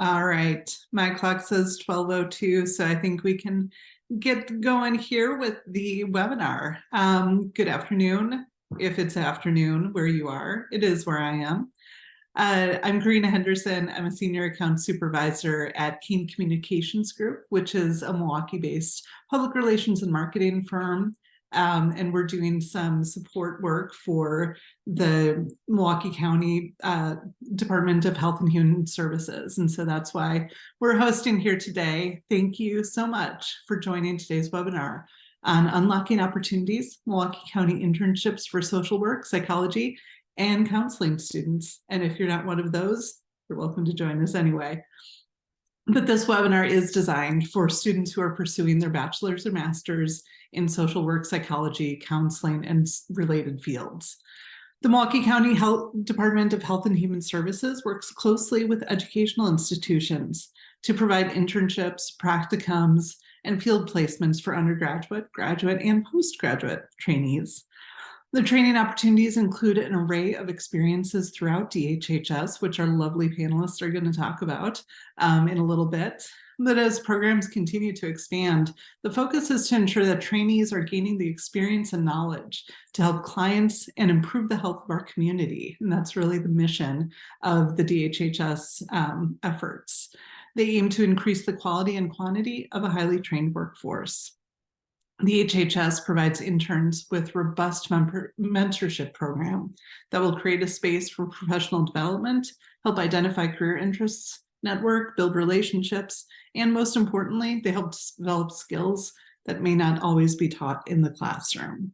All right, my clock says 12:02, so I think we can get going here with the webinar. Good afternoon, if it's afternoon where you are. It is where I am. I'm Karina Henderson. I'm a senior account supervisor at Keen Communications Group, which is a Milwaukee-based public relations and marketing firm. And we're doing some support work for the Milwaukee County Department of Health and Human Services. And so that's why we're hosting here today. Thank you so much for joining today's webinar on Unlocking Opportunities, Milwaukee County Internships for Social Work, Psychology, and Counseling students. And if you're not one of those, you're welcome to join us anyway. But this webinar is designed for students who are pursuing their bachelor's or master's in social work, psychology, counseling, and related fields. The Milwaukee County Department of Health and Human Services works closely with educational institutions to provide internships, practicums, and field placements for undergraduate, graduate, and postgraduate trainees. The training opportunities include an array of experiences throughout DHHS, which our lovely panelists are going to talk about in a little bit. But as programs continue to expand, the focus is to ensure that trainees are gaining the experience and knowledge to help clients and improve the health of our community. And that's really the mission of the DHHS efforts. They aim to increase the quality and quantity of a highly trained workforce. The DHHS provides interns with robust mentorship program that will create a space for professional development, help identify career interests, network, build relationships, and most importantly, they help develop skills that may not always be taught in the classroom.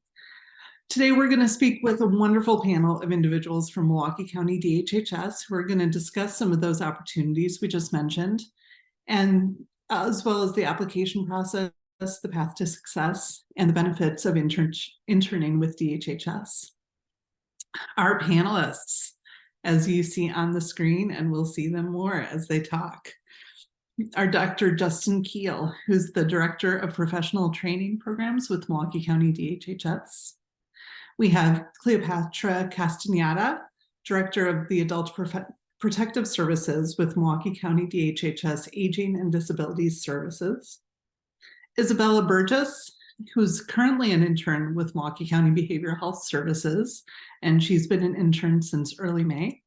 Today, we're going to speak with a wonderful panel of individuals from Milwaukee County DHHS who are going to discuss some of those opportunities we just mentioned, and as well as the application process, the path to success, and the benefits of interning with DHHS. Our panelists, as you see on the screen, and we'll see them more as they talk, are Dr. Justin Keel, who's the Director of Professional Training Programs with Milwaukee County DHHS. We have Cleopatra Castaneda, Director of the Adult Protective Services with Milwaukee County DHHS Aging and Disabilities Services. Isabella Burgess, who's currently an intern with Milwaukee County Behavioral Health Services, and she's been an intern since early May.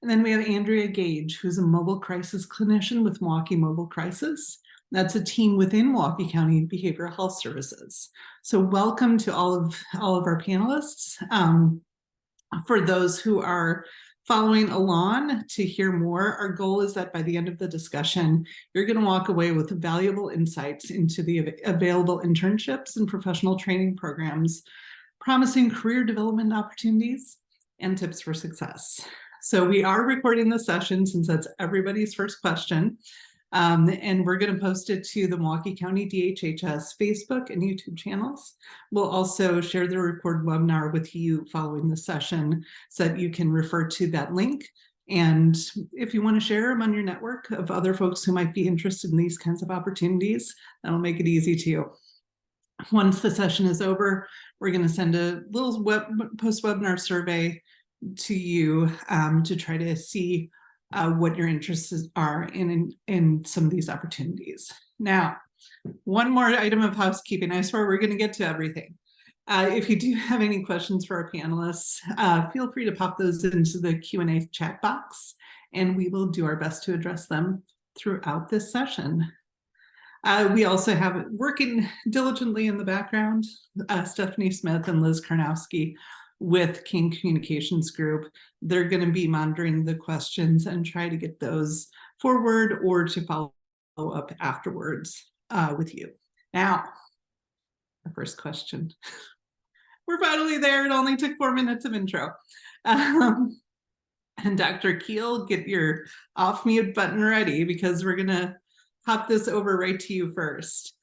And then we have Andrea Gage, who's a mobile crisis clinician with Milwaukee Mobile Crisis. That's a team within Milwaukee County Behavioral Health Services. So welcome to all of our panelists. For those who are following along to hear more, our goal is that by the end of the discussion, you're going to walk away with valuable insights into the available internships and professional training programs, promising career development opportunities, and tips for success. So we are recording this session since that's everybody's first question. And we're going to post it to the Milwaukee County DHHS Facebook and YouTube channels. We'll also share the recorded webinar with you following the session so that you can refer to that link. And if you want to share them on your network of other folks who might be interested in these kinds of opportunities, that'll make it easy to you. Once the session is over, we're going to send a little post-webinar survey to you to try to see what your interests are in some of these opportunities. Now, one more item of housekeeping. I swear we're going to get to everything. If you do have any questions for our panelists, feel free to pop those into the Q&A chat box, and we will do our best to address them throughout this session. We also have working diligently in the background, Stephanie Smith and Liz Karnowski with King Communications Group. They're going to be monitoring the questions and try to get those forward or to follow up afterwards with you. Now, the first question. We're finally there. It only took 4 minutes of intro. And Dr. Keel, get your off mute button ready because we're going to hop this over right to you first.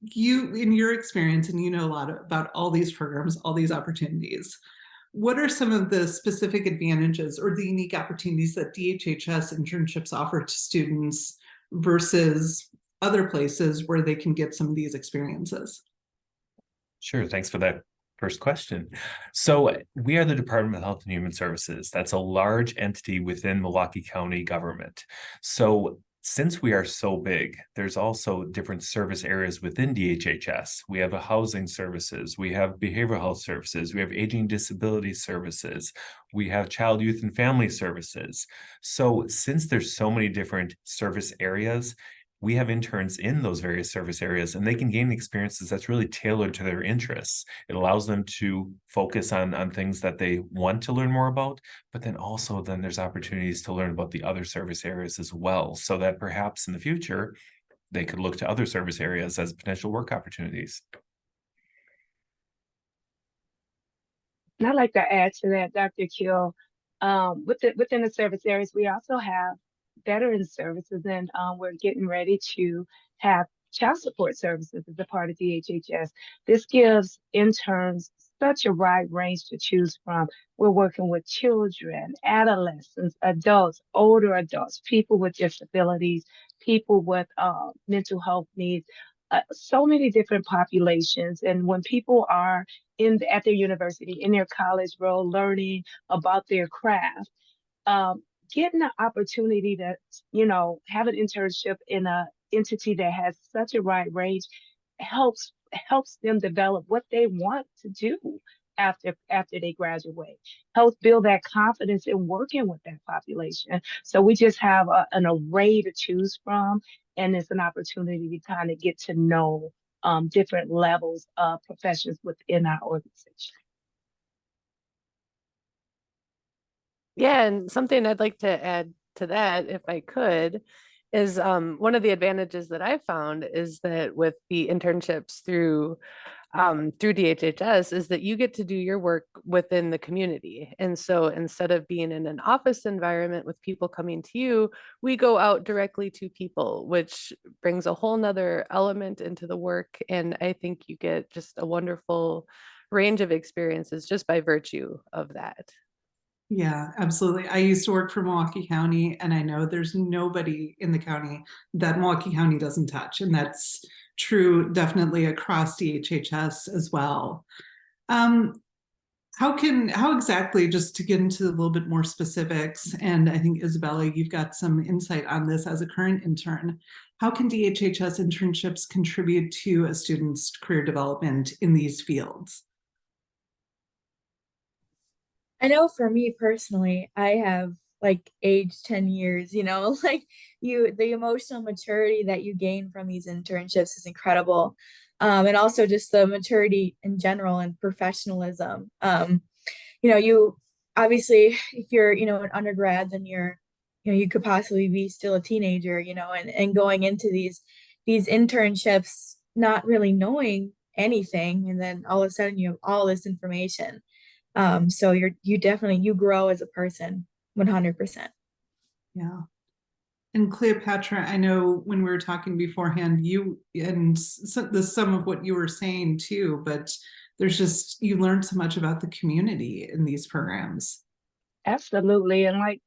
You, in your experience, and you know a lot about all these programs, all these opportunities, what are some of the specific advantages or the unique opportunities that DHHS internships offer to students versus other places where they can get some of these experiences? Sure, thanks for that first question. So we are the Department of Health and Human Services. That's a large entity within Milwaukee County government. So since we are so big, there's also different service areas within DHHS. We have a housing services, we have behavioral health services, we have aging disability services, we have child, youth, and family services. So since there's so many different service areas, we have interns in those various service areas, and they can gain experiences that's really tailored to their interests. It allows them to focus on things that they want to learn more about, but then there's opportunities to learn about the other service areas as well, so that perhaps in the future, they could look to other service areas as potential work opportunities. And I'd like to add to that, Dr. Kill, within the service areas, we also have veteran services, and we're getting ready to have child support services as a part of DHHS. This gives interns such a wide range to choose from. We're working with children, adolescents, adults, older adults, people with disabilities, people with mental health needs, so many different populations. And when people are at their university, in their college role, learning about their craft, um, getting the opportunity to, have an internship in a entity that has such a wide range helps them develop what they want to do after they graduate, helps build that confidence in working with that population. So we just have an array to choose from, and it's an opportunity to kind of get to know different levels of professions within our organization. Yeah, and something I'd like to add to that, if I could, is one of the advantages that I found is that with the internships through DHHS is that you get to do your work within the community. And so instead of being in an office environment with people coming to you, we go out directly to people, which brings a whole nother element into the work. And I think you get just a wonderful range of experiences just by virtue of that. Yeah, absolutely. I used to work for Milwaukee County, and I know there's nobody in the county that Milwaukee County doesn't touch. And that's true definitely across DHHS as well. Um, how exactly, just to get into a little bit more specifics, and I think Isabella, you've got some insight on this as a current intern, how can DHHS internships contribute to a student's career development in these fields? I know for me personally, I have like aged 10 years, like the emotional maturity that you gain from these internships is incredible. And also just the maturity in general and professionalism. You obviously, if you're, an undergrad, then you could possibly be still a teenager, and going into these internships, not really knowing anything. And then all of a sudden you have all this information. So you grow as a person 100%. Yeah. And Cleopatra, I know when we were talking beforehand, you and some of what you were saying too, but you learn so much about the community in these programs. Absolutely. And like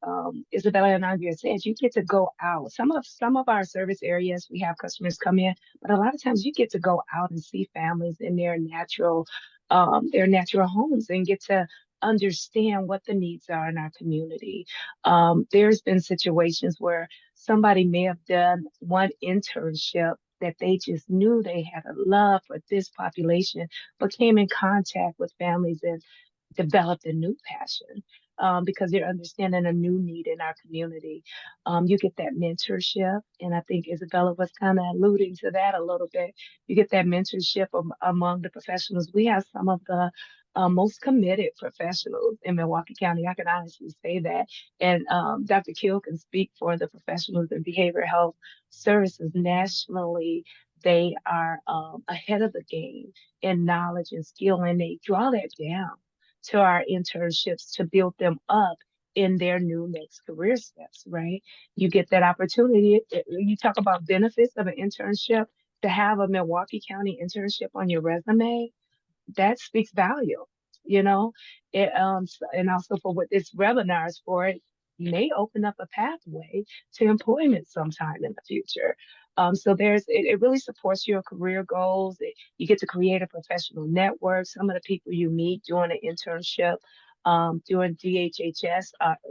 Isabella and Andrea said, you get to go out. Some of our service areas, we have customers come in, but a lot of times you get to go out and see families in their natural homes and get to understand what the needs are in our community. There's been situations where somebody may have done one internship that they just knew they had a love for this population, but came in contact with families and developed a new passion because they're understanding a new need in our community. You get that mentorship, and I think Isabella was kind of alluding to that a little bit. You get that mentorship among the professionals. We have some of the most committed professionals in Milwaukee County. I can honestly say that. And Dr. Kill can speak for the professionals in behavioral health services nationally. They are ahead of the game in knowledge and skill, and they draw that down to our internships to build them up in their new next career steps, right? You get that opportunity. You talk about benefits of an internship, to have a Milwaukee County internship on your resume, that speaks value, you know? And also for what this webinar is for, it may open up a pathway to employment sometime in the future. So it really supports your career goals. You get to create a professional network. Some of the people you meet during an internship, doing DHHS,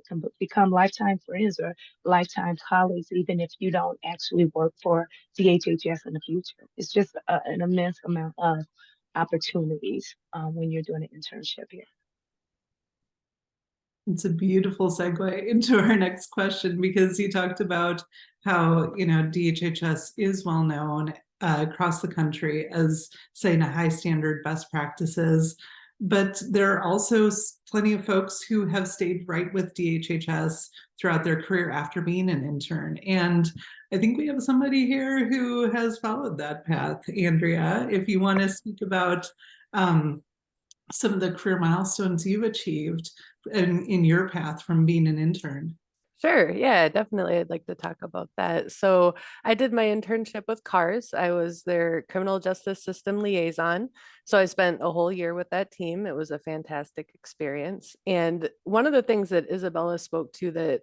can become lifetime friends or lifetime colleagues, even if you don't actually work for DHHS in the future. It's just an immense amount of opportunities when you're doing an internship here. It's a beautiful segue into our next question, because you talked about how, DHHS is well known across the country as saying a high standard, best practices. But there are also plenty of folks who have stayed right with DHHS throughout their career after being an intern. And I think we have somebody here who has followed that path. Andrea, if you want to speak about some of the career milestones you've achieved in your path from being an intern. Sure. Yeah, definitely. I'd like to talk about that. So I did my internship with CARS. I was their criminal justice system liaison. So I spent a whole year with that team. It was a fantastic experience. And one of the things that Isabella spoke to that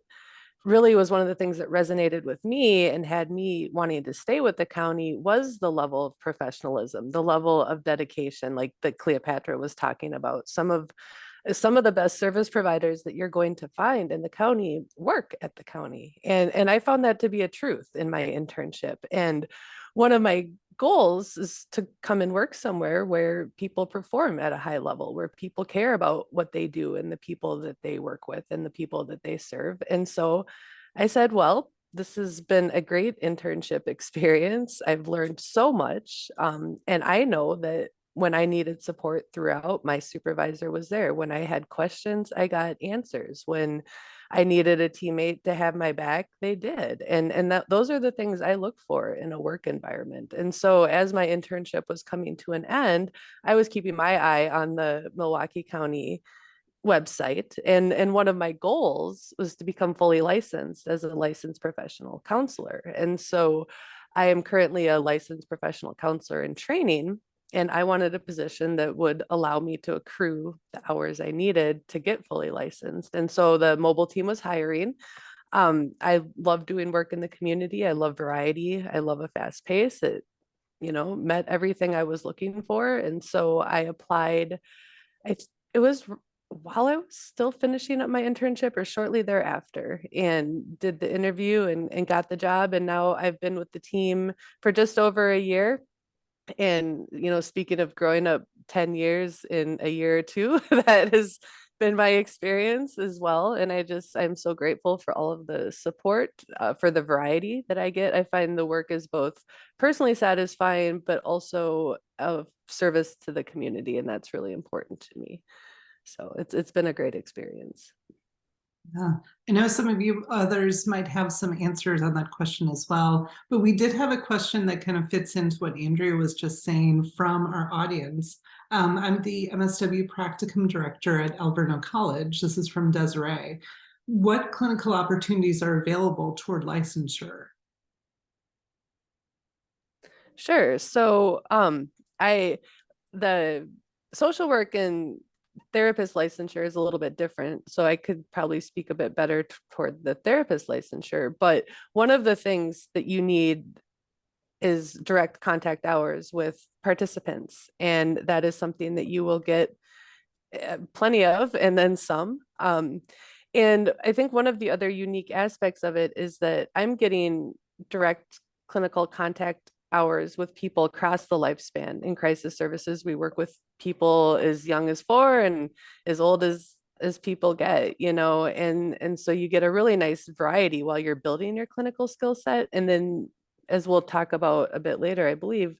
really was one of the things that resonated with me and had me wanting to stay with the county was the level of professionalism, the level of dedication, like that Cleopatra was talking about. Some of the best service providers that you're going to find in the county work at the county. And I found that to be a truth in my internship. And one of my goals is to come and work somewhere where people perform at a high level, where people care about what they do and the people that they work with and the people that they serve. And so I said, well, this has been a great internship experience. I've learned so much. And I know that when I needed support throughout, my supervisor was there. When I had questions, I got answers. When I needed a teammate to have my back, they did. And those are the things I look for in a work environment. And so as my internship was coming to an end, I was keeping my eye on the Milwaukee County website. And one of my goals was to become fully licensed as a licensed professional counselor. And so I am currently a licensed professional counselor in training. And I wanted a position that would allow me to accrue the hours I needed to get fully licensed. And so the mobile team was hiring. I love doing work in the community. I love variety. I love a fast pace. It, met everything I was looking for. And so I applied. It was while I was still finishing up my internship or shortly thereafter, and did the interview and got the job. And now I've been with the team for just over a year. And, speaking of growing up 10 years in a year or two, that has been my experience as well. And I'm so grateful for all of the support, for the variety that I get. I find the work is both personally satisfying, but also of service to the community. And that's really important to me. So it's been a great experience. Yeah, I know some of you others might have some answers on that question as well, but we did have a question that kind of fits into what Andrea was just saying from our audience. I'm the MSW Practicum Director at Alverno College. This is from Desiree. What clinical opportunities are available toward licensure? Sure. So the social work and therapist licensure is a little bit different. So I could probably speak a bit better toward the therapist licensure. But one of the things that you need is direct contact hours with participants. And that is something that you will get plenty of, and then some. And I think one of the other unique aspects of it is that I'm getting direct clinical contact hours with people across the lifespan in crisis services. We work with people as young as 4 and as old as people get, and so you get a really nice variety while you're building your clinical skill set. And then, as we'll talk about a bit later, I believe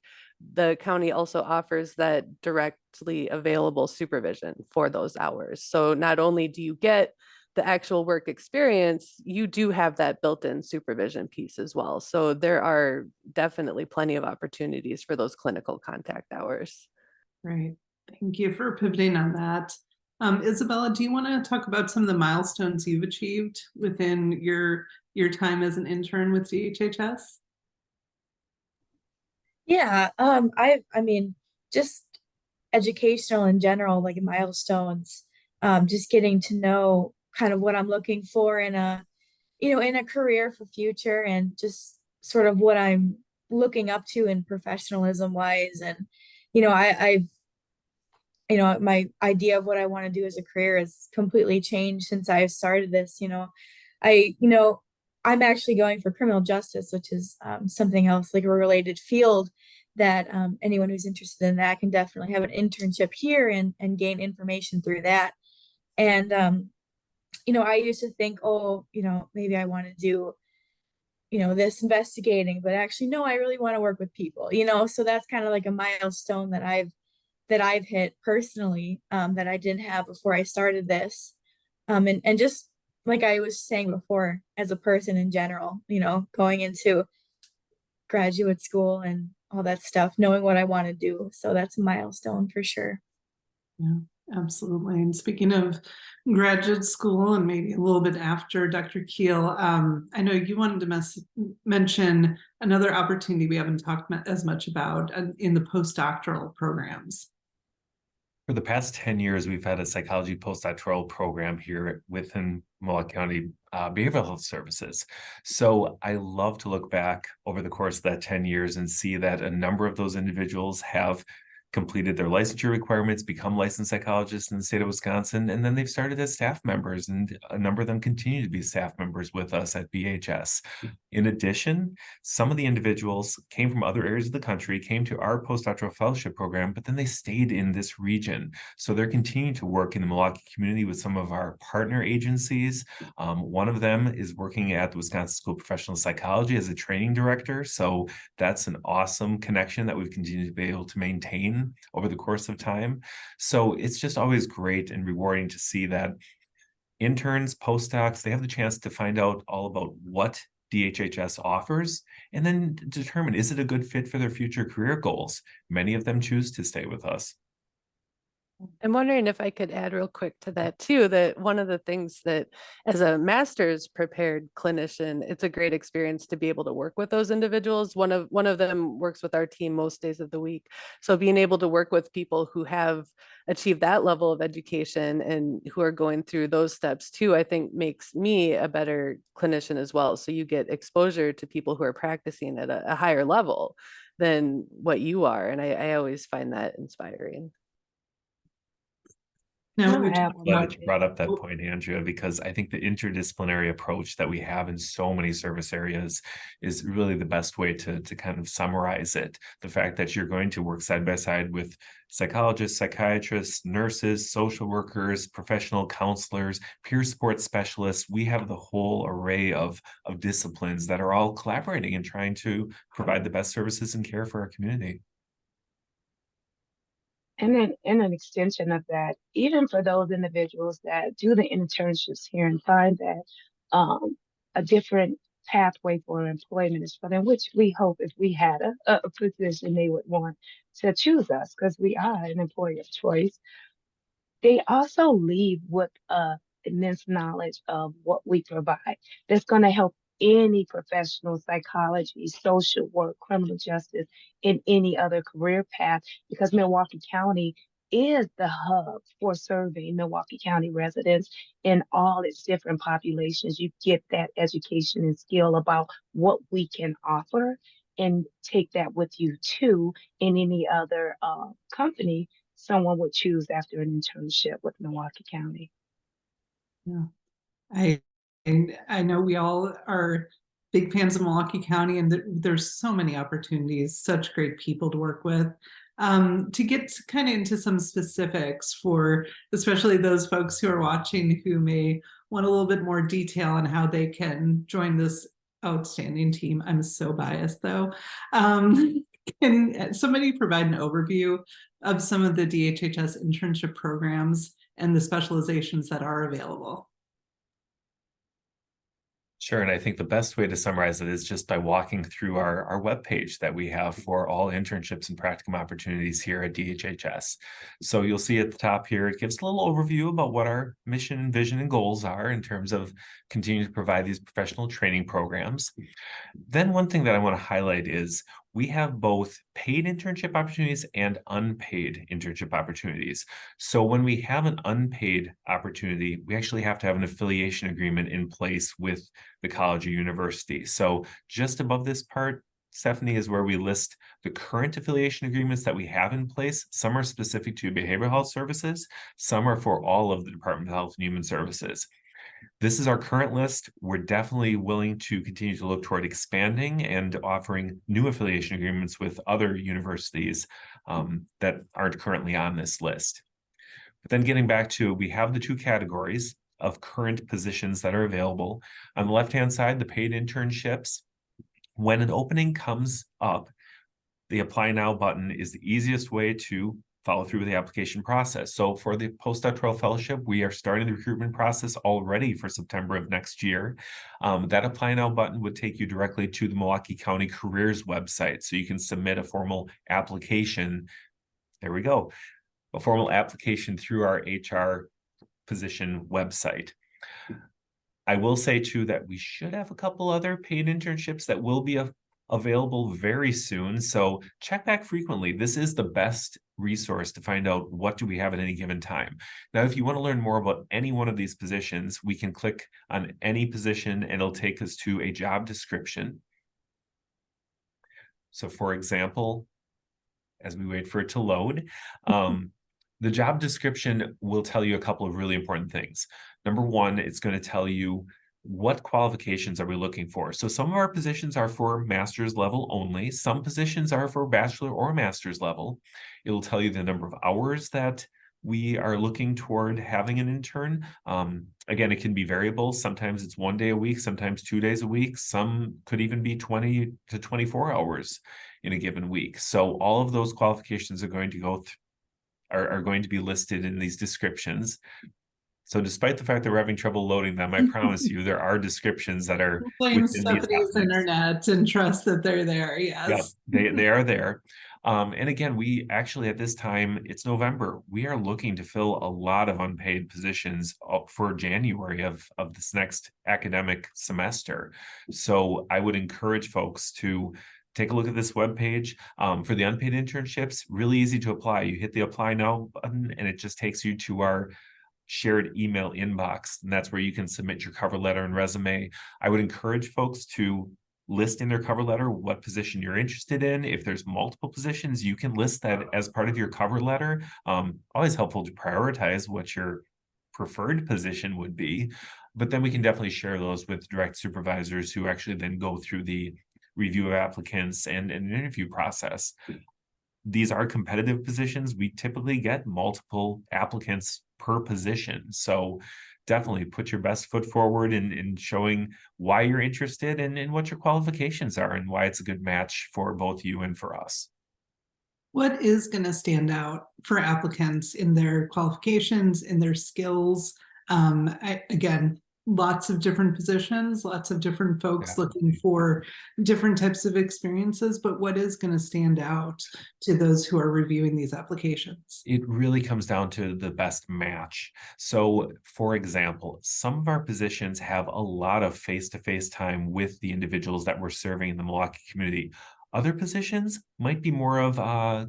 the county also offers that directly available supervision for those hours. So not only do you get the actual work experience, you do have that built-in supervision piece as well. So there are definitely plenty of opportunities for those clinical contact hours. Right. Thank you for pivoting on that. Isabella, do you want to talk about some of the milestones you've achieved within your time as an intern with DHHS? Yeah, I mean, just educational in general, like milestones, just getting to know kind of what I'm looking for in a career for future, and just sort of what I'm looking up to in professionalism wise. And, you know, I've, you know, my idea of what I want to do as a career has completely changed since I've started this. You know, I'm actually going for criminal justice, which is something else, like a related field that anyone who's interested in that can definitely have an internship here and gain information through that. And, you know, I used to think, oh, you know, maybe I want to do, you know, this investigating, but actually, no, I really want to work with people, you know, so that's kind of like a milestone that I've hit personally, that I didn't have before I started this. And just like I was saying before, as a person in general, you know, going into graduate school and all that stuff, knowing what I want to do. So that's a milestone for sure. Yeah, absolutely. And speaking of graduate school and maybe a little bit after, Dr. Keel, I know you wanted to mention another opportunity we haven't talked as much about in the postdoctoral programs. For the past 10 years, we've had a psychology postdoctoral program here within Milwaukee County Behavioral Health Services. So I love to look back over the course of that 10 years and see that a number of those individuals have completed their licensure requirements, become licensed psychologists in the state of Wisconsin, and then they've started as staff members, and a number of them continue to be staff members with us at BHS. In addition, some of the individuals came from other areas of the country, came to our postdoctoral fellowship program, but then they stayed in this region. So they're continuing to work in the Milwaukee community with some of our partner agencies. One of them is working at the Wisconsin School of Professional Psychology as a training director. So that's an awesome connection that we've continued to be able to maintain over the course of time. So it's just always great and rewarding to see that interns, postdocs, they have the chance to find out all about what DHHS offers and then determine, is it a good fit for their future career goals? Many of them choose to stay with us. I'm wondering if I could add real quick to that too, that one of the things that as a master's prepared clinician, it's a great experience to be able to work with those individuals. One of them works with our team most days of the week. So being able to work with people who have achieved that level of education and who are going through those steps too, I think makes me a better clinician as well. So you get exposure to people who are practicing at a higher level than what you are. And I always find that inspiring. Now, I have Glad one that you brought up that point, Andrea, because I think the interdisciplinary approach that we have in so many service areas is really the best way to kind of summarize it. The fact that you're going to work side by side with psychologists, psychiatrists, nurses, social workers, professional counselors, peer support specialists. We have the whole array of disciplines that are all collaborating and trying to provide the best services and care for our community. And then in an extension of that, even for those individuals that do the internships here and find that a different pathway for employment is for them, which we hope if we had a position they would want to choose us because we are an employer of choice. They also leave with immense knowledge of what we provide that's going to help any professional, psychology, social work, criminal justice, in any other career path, because Milwaukee County is the hub for serving Milwaukee County residents in all its different populations. You get that education and skill about what we can offer and take that with you too in any other company someone would choose after an internship with Milwaukee County. Yeah, I know we all are big fans of Milwaukee County, and there's so many opportunities, such great people to work with. To get kind of into some specifics for especially those folks who are watching who may want a little bit more detail on how they can join this outstanding team. I'm so biased though. Can somebody provide an overview of some of the DHHS internship programs and the specializations that are available? Sure, and I think the best way to summarize it is just by walking through our webpage that we have for all internships and practicum opportunities here at DHHS. So you'll see at the top here, it gives a little overview about what our mission, vision, and goals are in terms of continuing to provide these professional training programs. Then one thing that I want to highlight is we have both paid internship opportunities and unpaid internship opportunities. So when we have an unpaid opportunity, we actually have to have an affiliation agreement in place with the college or university. So just above this part Stephanie, is where we list the current affiliation agreements that we have in place. Some are specific to behavioral health services. Some are for all of the Department of Health and Human Services. This is our current list. We're definitely willing to continue to look toward expanding and offering new affiliation agreements with other universities that aren't currently on this list. But then getting back to, we have the two categories of current positions that are available. On the left-hand side, the paid internships. When an opening comes up, the Apply Now button is the easiest way to follow through with the application process. So for the postdoctoral fellowship, we are starting the recruitment process already for September of next year. That Apply Now button would take you directly to the Milwaukee County Careers website. So you can submit a formal application. There we go. A formal application through our HR position website. I will say too that we should have a couple other paid internships that will be available very soon. So check back frequently. This is the best resource to find out what do we have at any given time. Now, if you want to learn more about any one of these positions, we can click on any position and it'll take us to a job description. So for example, as we wait for it to load, the job description will tell you a couple of really important things. Number one, it's going to tell you what qualifications are we looking for. So some of our positions are for master's level only. Some positions are for bachelor or master's level. It'll tell you the number of hours that we are looking toward having an intern. Again, it can be variable. Sometimes it's 1 day a week, sometimes 2 days a week. Some could even be 20 to 24 hours in a given week. So all of those qualifications are going to are going to be listed in these descriptions. So despite the fact that we're having trouble loading them, I promise you there are descriptions that are Blame within Stephanie's these internet and trust that they're there. Yes. Yep, they are there. And again, we actually at this time, it's November. We are looking to fill a lot of unpaid positions for January of this next academic semester. So I would encourage folks to take a look at this webpage. For the unpaid internships, really easy to apply. You hit the Apply Now button and it just takes you to our shared email inbox, and that's where you can submit your cover letter and resume. I would encourage folks to list in their cover letter what position you're interested in. If there's multiple positions, you can list that as part of your cover letter. Always helpful to prioritize what your preferred position would be, but then we can definitely share those with direct supervisors who actually then go through the review of applicants and an interview process. These are competitive positions. We typically get multiple applicants per position. So definitely put your best foot forward in showing why you're interested and what your qualifications are and why it's a good match for both you and for us. What is going to stand out for applicants in their qualifications, in their skills? Again, lots of different positions, lots of different folks looking for different types of experiences, but what is going to stand out to those who are reviewing these applications? It really comes down to the best match. So for example, some of our positions have a lot of face-to-face time with the individuals that we're serving in the Milwaukee community. Other positions might be more of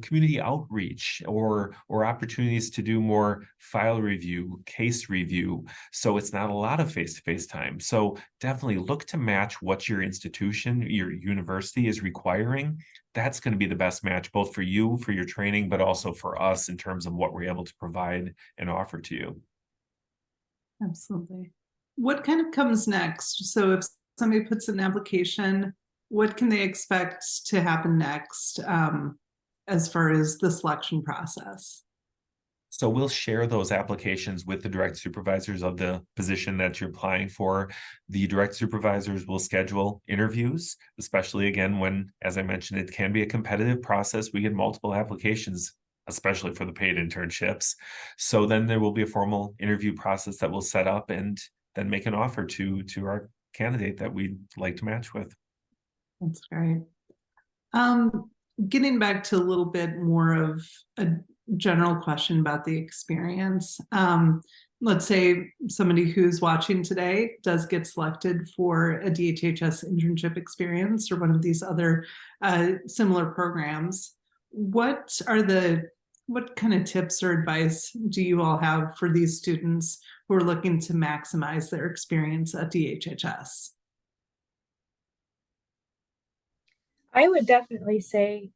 community outreach or opportunities to do more file review, case review. So it's not a lot of face-to-face time. So definitely look to match what your institution, your university is requiring. That's going to be the best match, both for you, for your training, but also for us in terms of what we're able to provide and offer to you. Absolutely. What kind of comes next? So if somebody puts an application, what can they expect to happen next as far as the selection process? So we'll share those applications with the direct supervisors of the position that you're applying for. The direct supervisors will schedule interviews, especially again, when, as I mentioned, it can be a competitive process. We get multiple applications, especially for the paid internships. So then there will be a formal interview process that we'll set up and then make an offer to our candidate that we'd like to match with. That's great. Getting back to a little bit more of a general question about the experience. Let's say somebody who's watching today does get selected for a DHHS internship experience or one of these other similar programs. What kind of tips or advice do you all have for these students who are looking to maximize their experience at DHHS? I would definitely say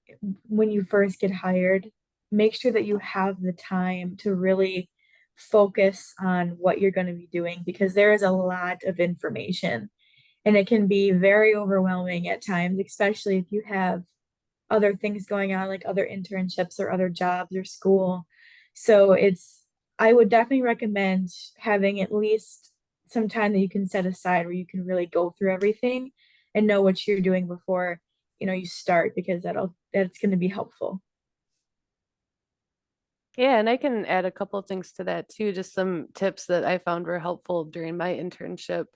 when you first get hired, make sure that you have the time to really focus on what you're going to be doing because there is a lot of information and it can be very overwhelming at times, especially if you have other things going on, like other internships or other jobs or school. So I would definitely recommend having at least some time that you can set aside where you can really go through everything and know what you're doing before, you start because that's going to be helpful. Yeah, and I can add a couple of things to that too, just some tips that I found were helpful during my internship.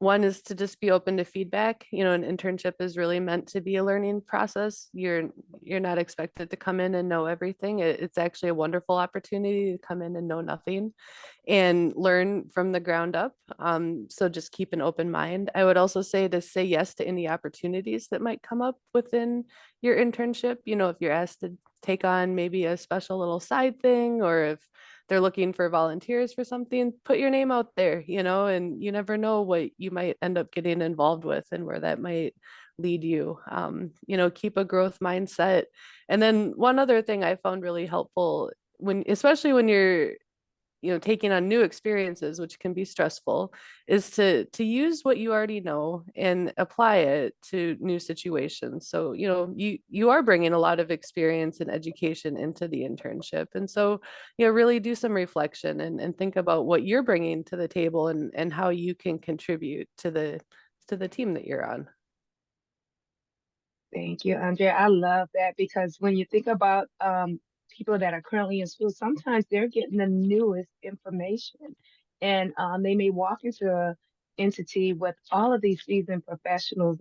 One is to just be open to feedback. An internship is really meant to be a learning process. You're not expected to come in and know everything. It's actually a wonderful opportunity to come in and know nothing and learn from the ground up. So just keep an open mind. I would also say to say yes to any opportunities that might come up within your internship. If you're asked to take on maybe a special little side thing, or if they're looking for volunteers for something, put your name out there, and you never know what you might end up getting involved with and where that might lead you. Keep a growth mindset. And then one other thing I found really helpful especially when you're taking on new experiences, which can be stressful, is to use what you already know and apply it to new situations. So you are bringing a lot of experience and education into the internship, and so really do some reflection and think about what you're bringing to the table and how you can contribute to the team that you're on. Thank you, Andrea. I love that because when you think about people that are currently in school, sometimes they're getting the newest information, and they may walk into an entity with all of these seasoned professionals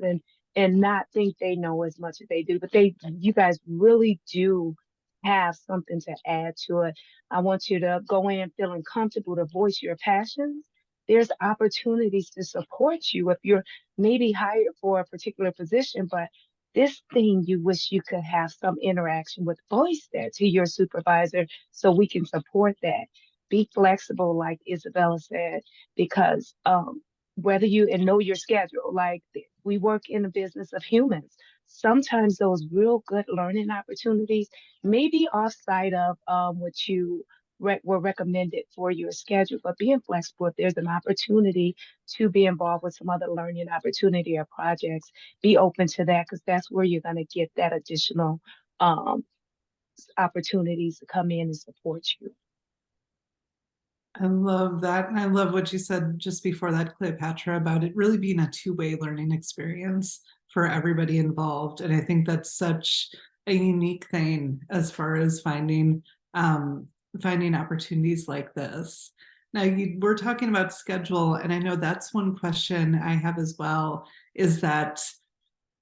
and not think they know as much as they do. But you guys really do have something to add to it. I want you to go in feeling comfortable to voice your passions. There's opportunities to support you if you're maybe hired for a particular position, but this thing you wish you could have some interaction with, voice that to your supervisor so we can support that. Be flexible, like Isabella said, because whether you and know your schedule, like we work in the business of humans, sometimes those real good learning opportunities may be offside of what you were recommended for your schedule, but being flexible, if there's an opportunity to be involved with some other learning opportunity or projects, be open to that because that's where you're going to get that additional um, opportunities to come in and support you. I love that. And I love what you said just before that, Cleopatra, about it really being a two-way learning experience for everybody involved. And I think that's such a unique thing as far as finding opportunities like this. Now, we're talking about schedule, and I know that's one question I have as well, is that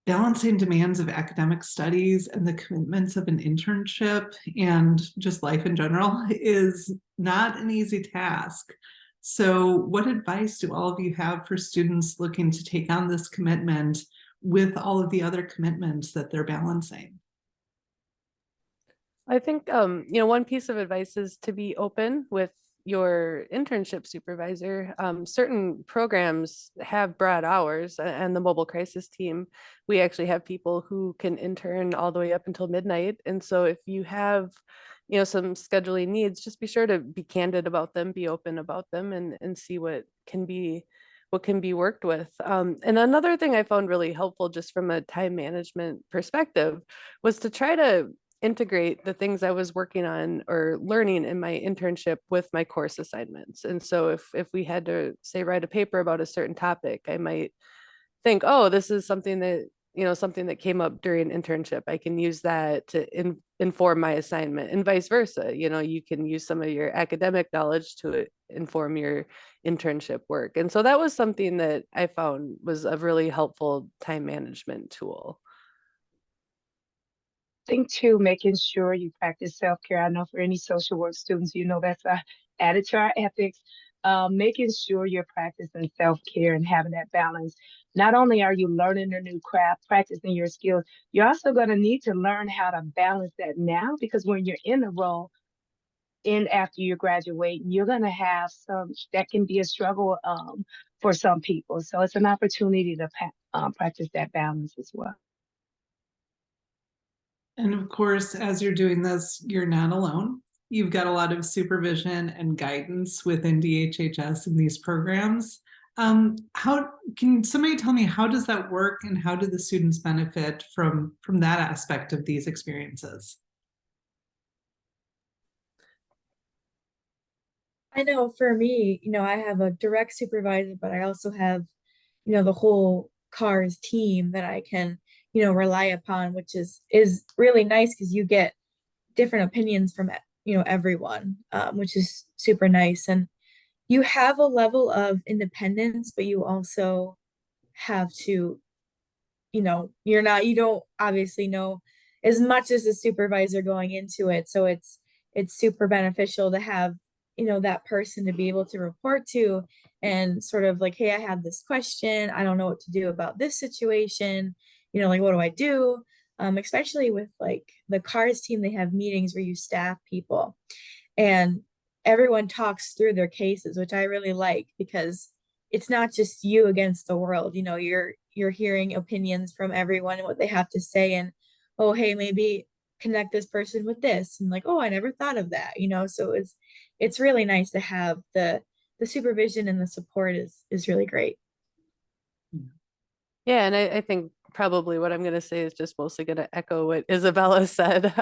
balancing demands of academic studies and the commitments of an internship and just life in general is not an easy task. So what advice do all of you have for students looking to take on this commitment with all of the other commitments that they're balancing? I think one piece of advice is to be open with your internship supervisor. Certain programs have broad hours, and the mobile crisis team, we actually have people who can intern all the way up until midnight. And so if you have some scheduling needs, just be sure to be candid about them, be open about them, and see what can be worked with. And another thing I found really helpful just from a time management perspective was to try to integrate the things I was working on or learning in my internship with my course assignments. And so if we had to say write a paper about a certain topic, I might think, oh, this is something that came up during internship. I can use that to inform my assignment, and vice versa. You can use some of your academic knowledge to inform your internship work. And so that was something that I found was a really helpful time management tool. Think too, making sure you practice self-care. I know for any social work students, that's added to our ethics. Making sure you're practicing self-care and having that balance. Not only are you learning a new craft, practicing your skills, you're also going to need to learn how to balance that now, because when you're in the role after you graduate, you're going to have that can be a struggle for some people. So it's an opportunity to practice that balance as well. And of course, as you're doing this, you're not alone. You've got a lot of supervision and guidance within DHHS in these programs. How can somebody tell me, how does that work, and how do the students benefit from that aspect of these experiences? I know for me, I have a direct supervisor, but I also have, the whole cars team that I can, rely upon, which is really nice because you get different opinions from, everyone, which is super nice. And you have a level of independence, but you also have to, you don't obviously know as much as a supervisor going into it. So it's super beneficial to have, that person to be able to report to and sort of like, hey, I have this question. I don't know what to do about this situation. Like, what do I do? Especially with like the cars team, they have meetings where you staff people and everyone talks through their cases, which I really like because it's not just you against the world. You're hearing opinions from everyone and what they have to say, and oh, hey, maybe connect this person with this, and like, oh, I never thought of that. So it's really nice to have the supervision, and the support is really great. Yeah, and I think probably what I'm going to say is just mostly going to echo what Isabella said,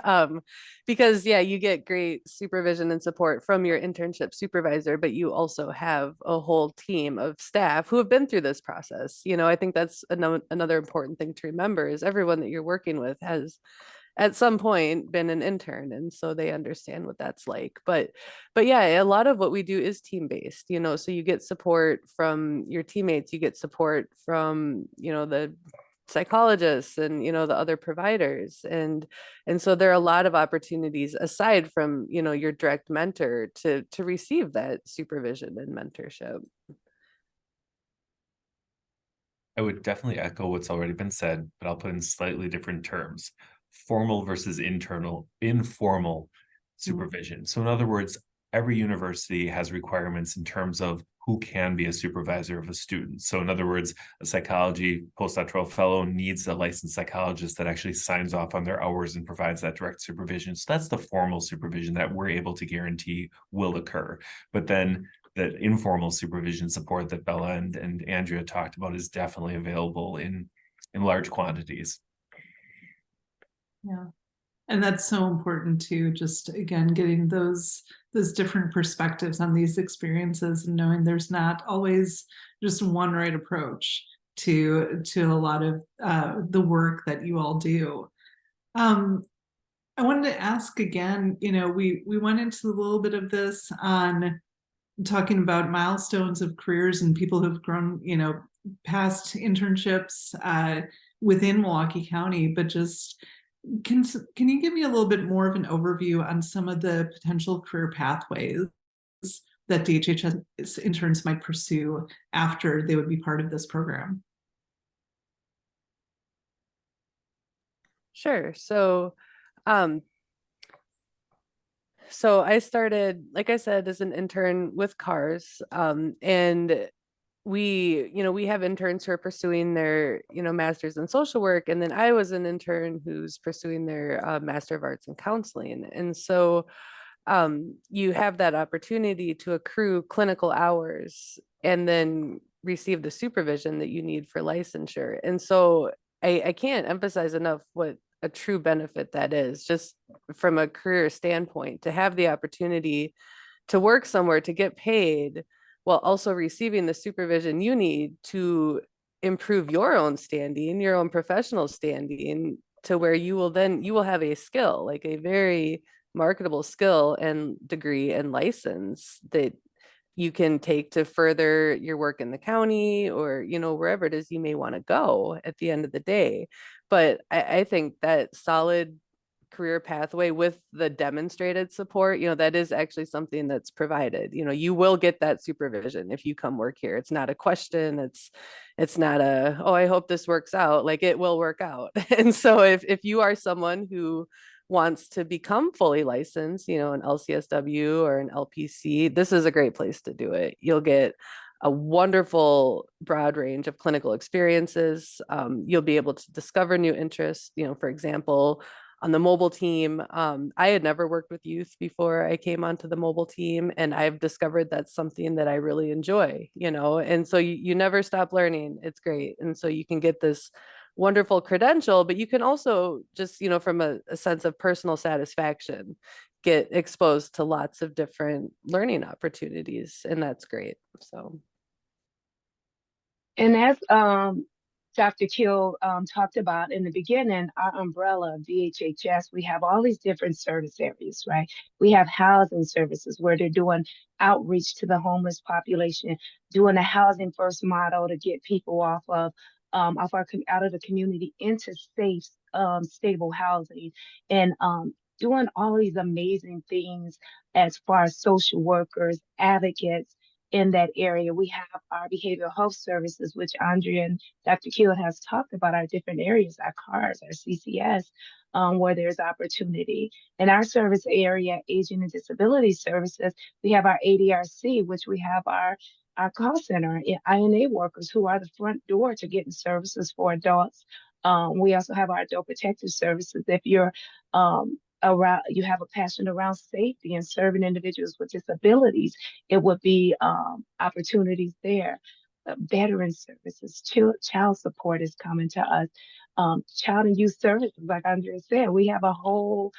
because yeah, you get great supervision and support from your internship supervisor, but you also have a whole team of staff who have been through this process. I think that's another important thing to remember is everyone that you're working with has at some point been an intern, and so they understand what that's like. But yeah, a lot of what we do is team based, so you get support from your teammates, you get support from the psychologists and the other providers, and so there are a lot of opportunities aside from your direct mentor to receive that supervision and mentorship. I would definitely echo what's already been said, but I'll put in slightly different terms. Formal versus informal supervision. So in other words, every university has requirements in terms of who can be a supervisor of a student. So in other words, a psychology postdoctoral fellow needs a licensed psychologist that actually signs off on their hours and provides that direct supervision. So that's the formal supervision that we're able to guarantee will occur. But then the informal supervision support that Bella and Andrea talked about is definitely available in large quantities. Yeah. And that's so important too, just again, getting those different perspectives on these experiences and knowing there's not always just one right approach to a lot of the work that you all do. I wanted to ask again, we went into a little bit of this on talking about milestones of careers and people who've grown, past internships within Milwaukee County, but just can you give me a little bit more of an overview on some of the potential career pathways that DHHS interns might pursue after they would be part of this program? Sure. So I started, like I said, as an intern with cars, and we have interns who are pursuing their masters in social work, and then I was an intern who's pursuing their master of arts in counseling. And so you have that opportunity to accrue clinical hours and then receive the supervision that you need for licensure. And so I can't emphasize enough what a true benefit that is, just from a career standpoint, to have the opportunity to work somewhere, to get paid while also receiving the supervision you need to improve your own standing, your own professional standing, to where you will have a skill, like a very marketable skill and degree and license that you can take to further your work in the county or wherever it is you may want to go at the end of the day. But I think that solid career pathway with the demonstrated support, that is actually something that's provided. You will get that supervision if you come work here. It's not a question. It's not a, oh, I hope this works out. Like, it will work out. And so if you are someone who wants to become fully licensed, an LCSW or an LPC, this is a great place to do it. You'll get a wonderful broad range of clinical experiences. You'll be able to discover new interests. For example, on the mobile team. I had never worked with youth before I came onto the mobile team, and I've discovered that's something that I really enjoy, and so you never stop learning. It's great. And so you can get this wonderful credential, but you can also just, from a sense of personal satisfaction, get exposed to lots of different learning opportunities, and that's great. So. And as Dr. Kill talked about in the beginning, our umbrella of DHHS, we have all these different service areas, right? We have housing services where they're doing outreach to the homeless population, doing a housing first model to get people out of the community into safe, stable housing, and doing all these amazing things as far as social workers, advocates in that area. We have our behavioral health services, which Andrea and Dr. Keel has talked about, our different areas, our CARS, our CCS, where there's opportunity. In our service area, aging and disability services, we have our ADRC, which we have our call center, INA workers who are the front door to getting services for adults. We also have our adult protective services. If you're you have a passion around safety and serving individuals with disabilities, it would be opportunities there. Veteran services, child support is coming to us. Child and youth services, like Andrea said, we have a whole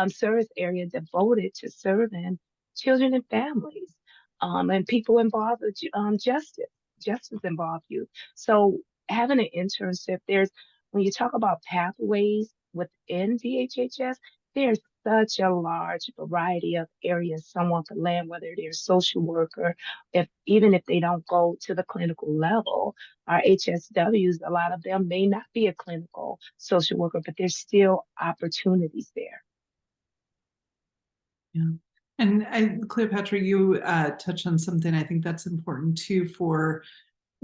service area devoted to serving children and families, and people involved with justice involved youth. So having an internship, when you talk about pathways within DHHS, there's such a large variety of areas someone could land, whether they're a social worker, even if they don't go to the clinical level. Our HSWs, a lot of them may not be a clinical social worker, but there's still opportunities there. Yeah. And Cleopatra, you touched on something I think that's important too for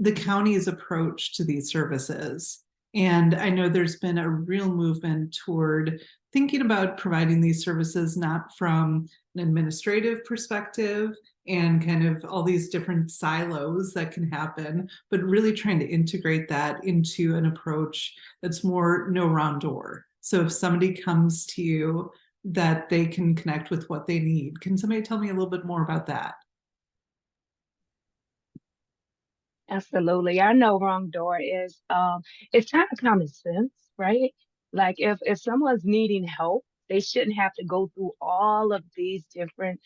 the county's approach to these services. And I know there's been a real movement toward thinking about providing these services not from an administrative perspective and kind of all these different silos that can happen, but really trying to integrate that into an approach that's more no round door. So if somebody comes to you, that they can connect with what they need. Can somebody tell me a little bit more about that? Absolutely. Our no wrong door is it's kind of common sense, right? Like if someone's needing help, they shouldn't have to go through all of these different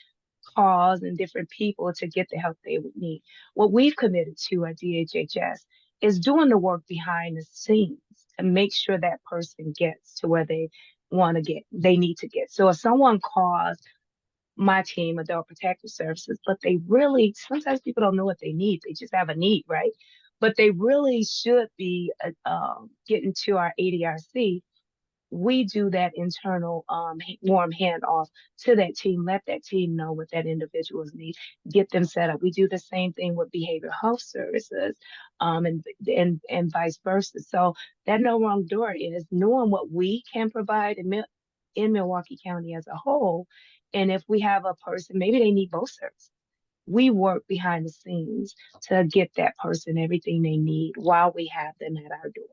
calls and different people to get the help they would need. What we've committed to at DHHS is doing the work behind the scenes to make sure that person gets to where they need to get. So if someone calls my team, Adult Protective Services, but sometimes people don't know what they need. They just have a need, right? But they really should be getting to our ADRC. We do that internal warm handoff to that team, let that team know what that individual's need, get them set up. We do the same thing with behavioral health services, and vice versa. So that no wrong door is knowing what we can provide in Milwaukee County as a whole. And if we have a person, maybe they need both services, we work behind the scenes to get that person everything they need while we have them at our door.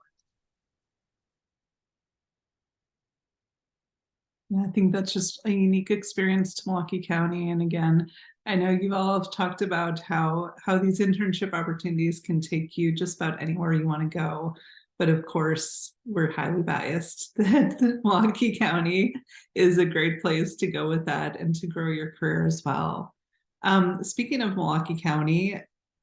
Yeah, I think that's just a unique experience to Milwaukee County. And again, I know you all have talked about how these internship opportunities can take you just about anywhere you want to go. But of course, we're highly biased that Milwaukee County is a great place to go with that and to grow your career as well. Speaking of Milwaukee County,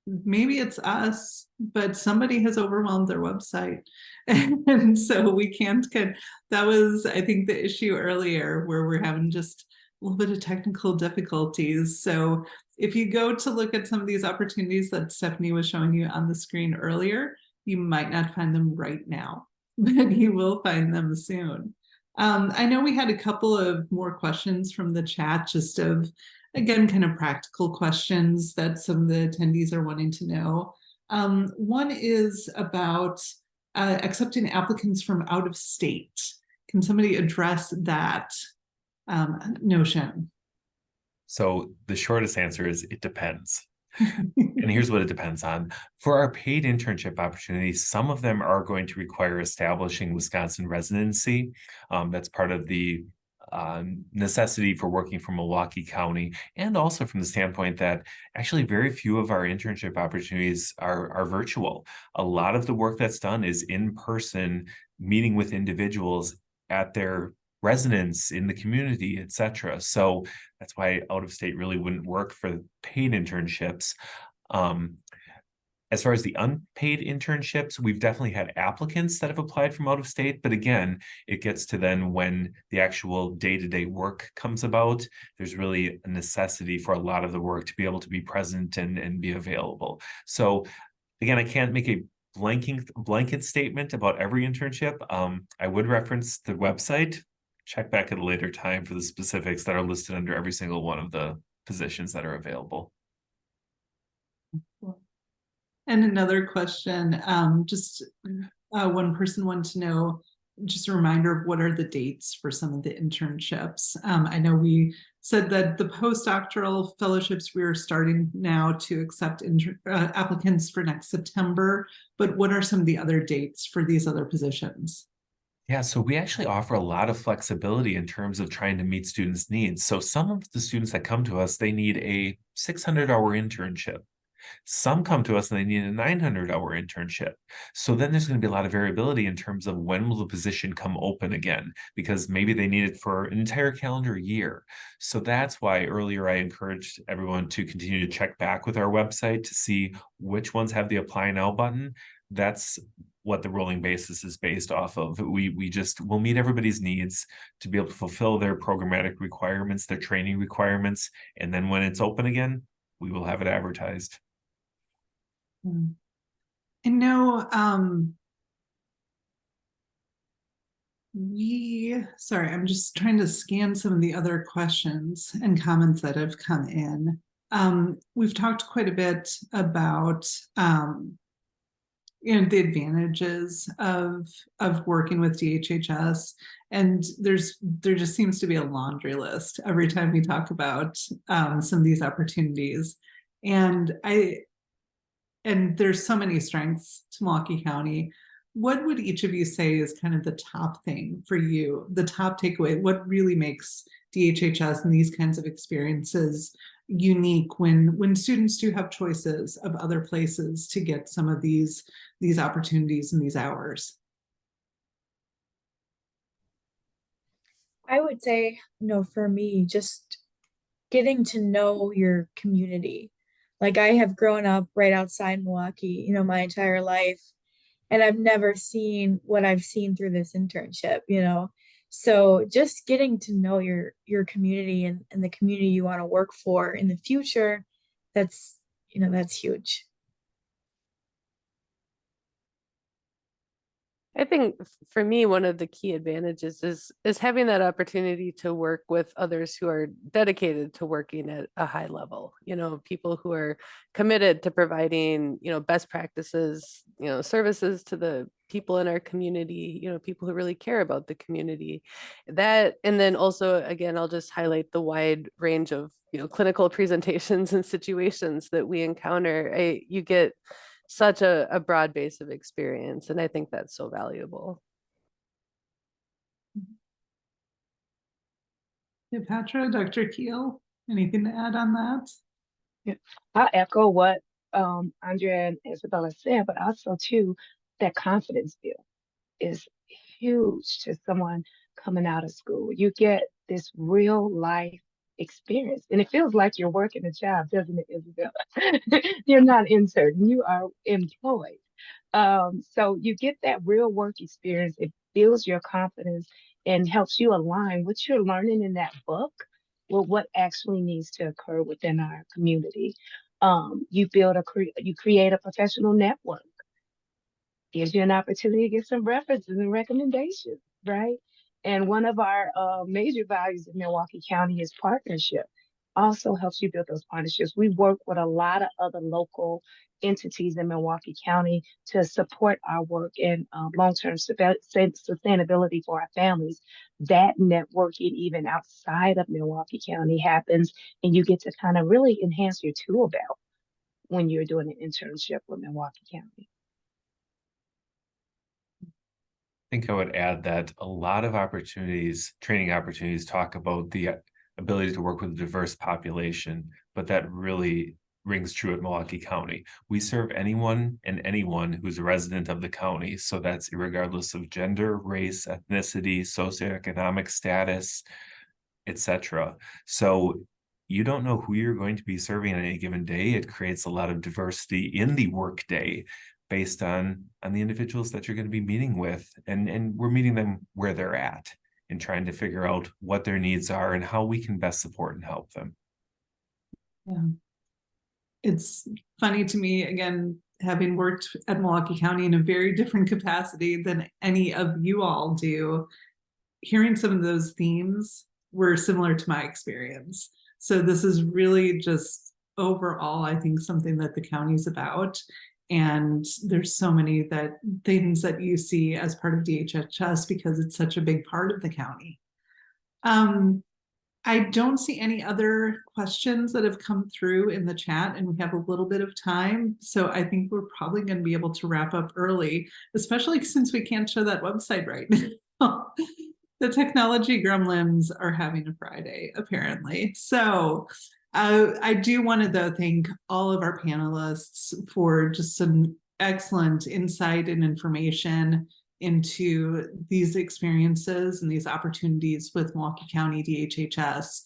maybe it's us, but somebody has overwhelmed their website. And so we can't that was, I think, the issue earlier where we're having just a little bit of technical difficulties. So if you go to look at some of these opportunities that Stephanie was showing you on the screen earlier, you might not find them right now, but you will find them soon. I know we had a couple of more questions from the chat, just of, again, kind of practical questions that some of the attendees are wanting to know. One is about accepting applicants from out of state. Can somebody address that notion? So the shortest answer is it depends. And here's what it depends on. For our paid internship opportunities, some of them are going to require establishing Wisconsin residency. That's part of the necessity for working for Milwaukee County, and also from the standpoint that actually very few of our internship opportunities are virtual. A lot of the work that's done is in person, meeting with individuals at their residence in the community, etc. So that's why out of state really wouldn't work for paid internships. As far as the unpaid internships, we've definitely had applicants that have applied from out of state, but again, it gets to then when the actual day-to-day work comes about, there's really a necessity for a lot of the work to be able to be present and be available. So again, I can't make a blanket statement about every internship. I would reference the website, check back at a later time for the specifics that are listed under every single one of the positions that are available. And another question, one person wanted to know, just a reminder of what are the dates for some of the internships. I know we said that the postdoctoral fellowships, we are starting now to accept applicants for next September, but what are some of the other dates for these other positions? Yeah, so we actually offer a lot of flexibility in terms of trying to meet students' needs. So some of the students that come to us, they need a 600-hour internship. Some come to us and they need a 900-hour internship. So then there's going to be a lot of variability in terms of when will the position come open again, because maybe they need it for an entire calendar year. So that's why earlier I encouraged everyone to continue to check back with our website to see which ones have the apply now button. That's what the rolling basis is based off of. We'll meet everybody's needs to be able to fulfill their programmatic requirements, their training requirements. And then when it's open again, we will have it advertised. I know sorry, I'm just trying to scan some of the other questions and comments that have come in. We've talked quite a bit about the advantages of working with DHHS, and there just seems to be a laundry list every time we talk about some of these opportunities. And there's so many strengths to Milwaukee County. What would each of you say is kind of the top thing for you, the top takeaway? What really makes DHHS and these kinds of experiences unique when students do have choices of other places to get some of these opportunities and these hours? I would say, for me, just getting to know your community. Like, I have grown up right outside Milwaukee, my entire life, and I've never seen what I've seen through this internship. So just getting to know your community and the community you want to work for in the future, that's huge. I think for me, one of the key advantages is having that opportunity to work with others who are dedicated to working at a high level, people who are committed to providing, best practices, services to the people in our community, people who really care about the community. That, and then also, again, I'll just highlight the wide range of, clinical presentations and situations that we encounter. You get such a broad base of experience, and I think that's so valuable. Yeah, Patra, Dr. Keel, anything to add on that? Yeah, I'll echo what Andrea and Isabella said, but also too, that confidence build is huge to someone coming out of school. You get this real life experience, and it feels like you're working a job, doesn't it, Isabella? You're not intern, you are employed. So you get that real work experience. It builds your confidence and helps you align what you're learning in that book with what actually needs to occur within our community. You create a professional network, gives you an opportunity to get some references and recommendations, right? And one of our major values in Milwaukee County is partnership. Also helps you build those partnerships. We work with a lot of other local entities in Milwaukee County to support our work in long-term sustainability for our families. That networking, even outside of Milwaukee County, happens, and you get to kind of really enhance your tool belt when you're doing an internship with Milwaukee County. I think I would add that a lot of opportunities, training opportunities, talk about the ability to work with a diverse population, but that really rings true at Milwaukee County. We serve anyone and anyone who's a resident of the county. So that's regardless of gender, race, ethnicity, socioeconomic status, etc. So you don't know who you're going to be serving on any given day. It creates a lot of diversity in the workday based on the individuals that you're going to be meeting with. And we're meeting them where they're at and trying to figure out what their needs are and how we can best support and help them. Yeah. It's funny to me, again, having worked at Milwaukee County in a very different capacity than any of you all do, hearing some of those themes were similar to my experience. So this is really just overall, I think, something that the county's about. And there's so many things that you see as part of DHHS because it's such a big part of the county. I don't see any other questions that have come through in the chat, and we have a little bit of time. So I think we're probably going to be able to wrap up early, especially since we can't show that website right now. The technology gremlins are having a Friday, apparently. So I do want to, though, thank all of our panelists for just some excellent insight and information into these experiences and these opportunities with Milwaukee County DHHS.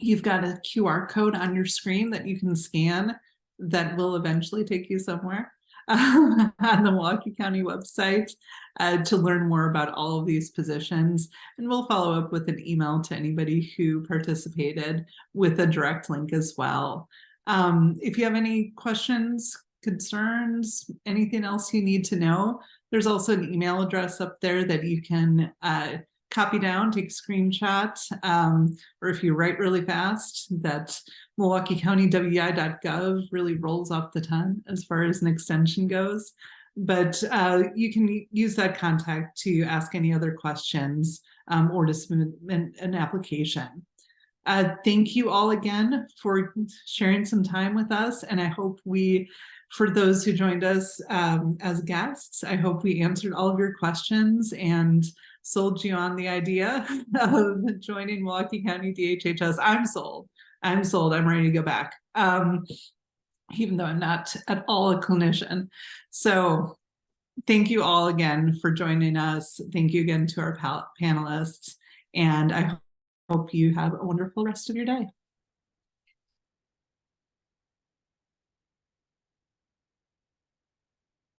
You've got a QR code on your screen that you can scan that will eventually take you somewhere on the Milwaukee County website to learn more about all of these positions. And we'll follow up with an email to anybody who participated with a direct link as well. If you have any questions, concerns, anything else you need to know, there's also an email address up there that you can copy down, take a screenshot, or if you write really fast, that MilwaukeeCountyWI.gov really rolls off the tongue as far as an extension goes. But you can use that contact to ask any other questions or to submit an application. Thank you all again for sharing some time with us. And I hope for those who joined us as guests, I hope we answered all of your questions and sold you on the idea of joining Milwaukee County DHHS. I'm sold. I'm ready to go back, even though I'm not at all a clinician. So thank you all again for joining us. Thank you again to our panelists. And I hope you have a wonderful rest of your day.